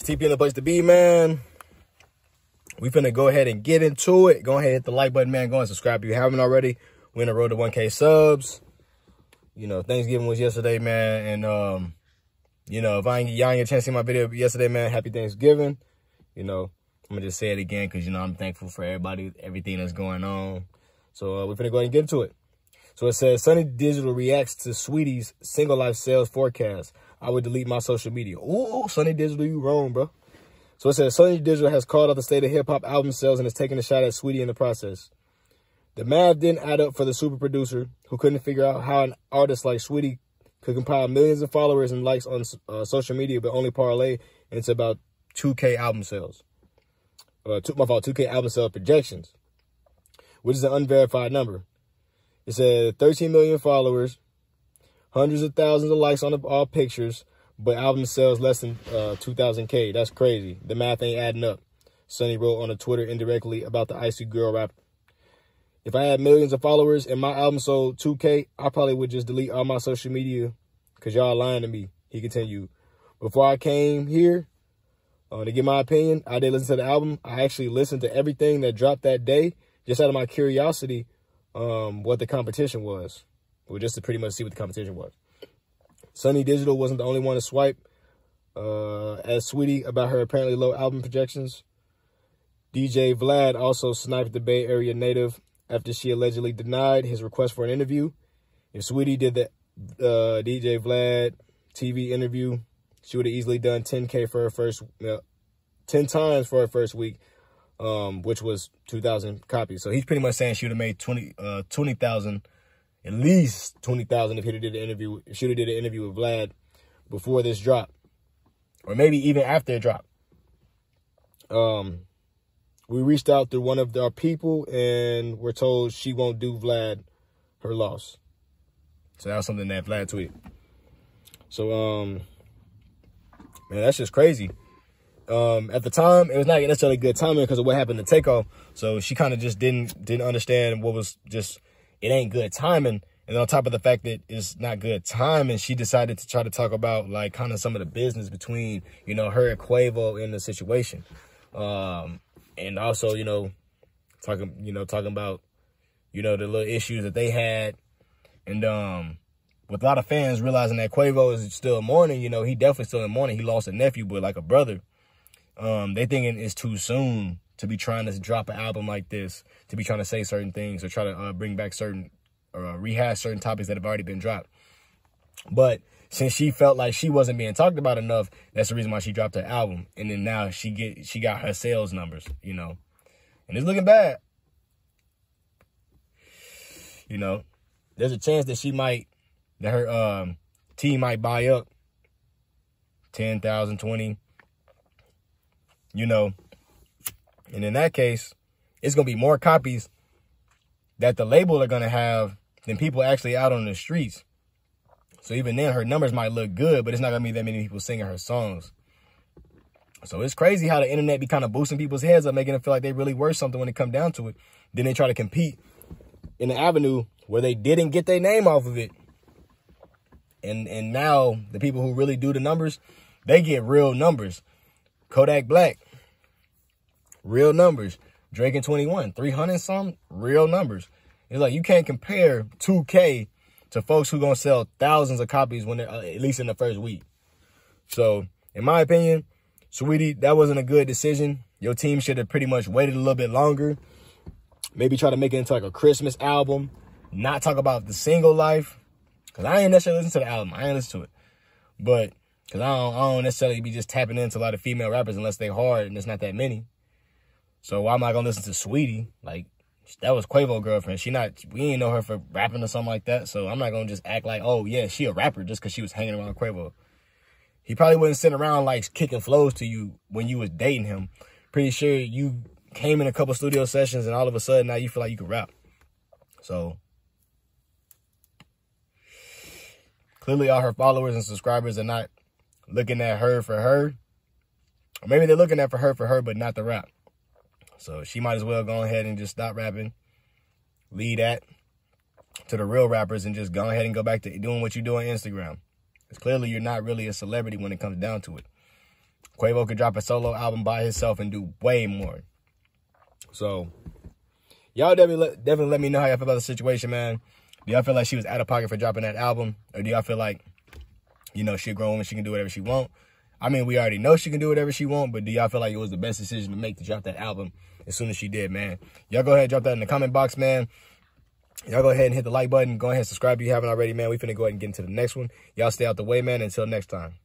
TP in the place to be, man. We finna go ahead and get into it. Go ahead and hit the like button, man. Go and subscribe if you haven't already. We're in the road to 1K subs. You know, Thanksgiving was yesterday, man. And, you know, if y'all ain't get a chance to see my video yesterday, man, happy Thanksgiving. You know, I'm gonna just say it again because, you know, I'm thankful for everybody, everything that's going on. So we're finna go ahead and get into it. So it says, Sunny Digital reacts to Saweetie's single life sales forecast. I would delete my social media. Ooh, Sunny Digital, you wrong, bro. So it says, Sunny Digital has called out the state of hip-hop album sales and is taking a shot at Saweetie in the process. The math didn't add up for the super producer, who couldn't figure out how an artist like Saweetie could compile millions of followers and likes on social media, but only parlay into about 2K album sales. 2K album sales projections, which is an unverified number. It said 13 million followers, hundreds of thousands of likes on all pictures, but album sales less than 2,000K. That's crazy. The math ain't adding up. Sunny wrote on a Twitter indirectly about the Icy Girl rapper. If I had millions of followers and my album sold 2K, I probably would just delete all my social media because y'all lying to me. He continued. Before I came here to get my opinion, I did listen to the album. I actually listened to everything that dropped that day just out of my curiosity what the competition was. Well, just to pretty much see what the competition was. Sunny Digital wasn't the only one to swipe as Saweetie about her apparently low album projections. DJ Vlad also sniped the Bay Area native after she allegedly denied his request for an interview. If Saweetie did the DJ Vlad TV interview, she would have easily done 10K for her first, 10 times for her first week, which was 2,000 copies. So he's pretty much saying she would have made 20,000, at least 20,000 if he did the interview. If she would have did an interview with Vlad before this drop, or maybe even after it dropped. We reached out to one of our people and we're told she won't do Vlad her loss. So that was something that Vlad tweeted. So, man, that's just crazy. At the time, it was not necessarily good timing because of what happened to Takeoff. So she kind of just didn't understand what was just, it ain't good timing. And on top of the fact that it's not good timing, she decided to try to talk about like kind of some of the business between, you know, her and Quavo in the situation. And also, you know, talking about, you know, the little issues that they had. And with a lot of fans realizing that Quavo is still in mourning, you know, he definitely still in mourning. He lost a nephew, but like a brother. They thinking it's too soon to be trying to drop an album like this, to be trying to say certain things or try to bring back certain, or rehash certain topics that have already been dropped. But since she felt like she wasn't being talked about enough, that's the reason why she dropped her album. And then now she got her sales numbers, you know, and it's looking bad. You know, there's a chance that that her team might buy up 10,000, 20, you know, and in that case, it's going to be more copies that the label are going to have than people actually out on the streets. So even then, her numbers might look good, but it's not going to be that many people singing her songs. So it's crazy how the internet be kind of boosting people's heads up, making them feel like they really worth something when it comes down to it. Then they try to compete in the avenue where they didn't get their name off of it. And now the people who really do the numbers, they get real numbers. Kodak Black, real numbers. Drake and 21, 300 something, real numbers. It's like you can't compare 2K to folks who gonna sell thousands of copies when they're at least in the first week. So, in my opinion, Saweetie, that wasn't a good decision. Your team should have pretty much waited a little bit longer. Maybe try to make it into like a Christmas album. Not talk about the single life. Because I ain't necessarily listen to the album. I ain't listen to it. But, because I don't necessarily be just tapping into a lot of female rappers unless they hard and there's not that many. So why am I going to listen to Saweetie? Like, that was Quavo's girlfriend. We ain't know her for rapping or something like that. So I'm not going to just act like, oh, yeah, she a rapper just because she was hanging around Quavo. He probably wasn't sitting around, like, kicking flows to you when you was dating him. Pretty sure you came in a couple studio sessions and all of a sudden now you feel like you could rap. So clearly all her followers and subscribers are not looking at her for her. Or maybe they're looking at her, but not the rap. So she might as well go ahead and just stop rapping. Lead that to the real rappers and just go ahead and go back to doing what you do on Instagram. Because clearly you're not really a celebrity when it comes down to it. Quavo could drop a solo album by himself and do way more. So, y'all definitely let me know how y'all feel about the situation, man. Do y'all feel like she was out of pocket for dropping that album? Or do y'all feel like, you know, she a grown woman, she can do whatever she want? I mean, we already know she can do whatever she want, but do y'all feel like it was the best decision to make to drop that album as soon as she did, man? Y'all go ahead and drop that in the comment box, man. Y'all go ahead and hit the like button. Go ahead and subscribe if you haven't already, man. We finna go ahead and get into the next one. Y'all stay out the way, man. Until next time.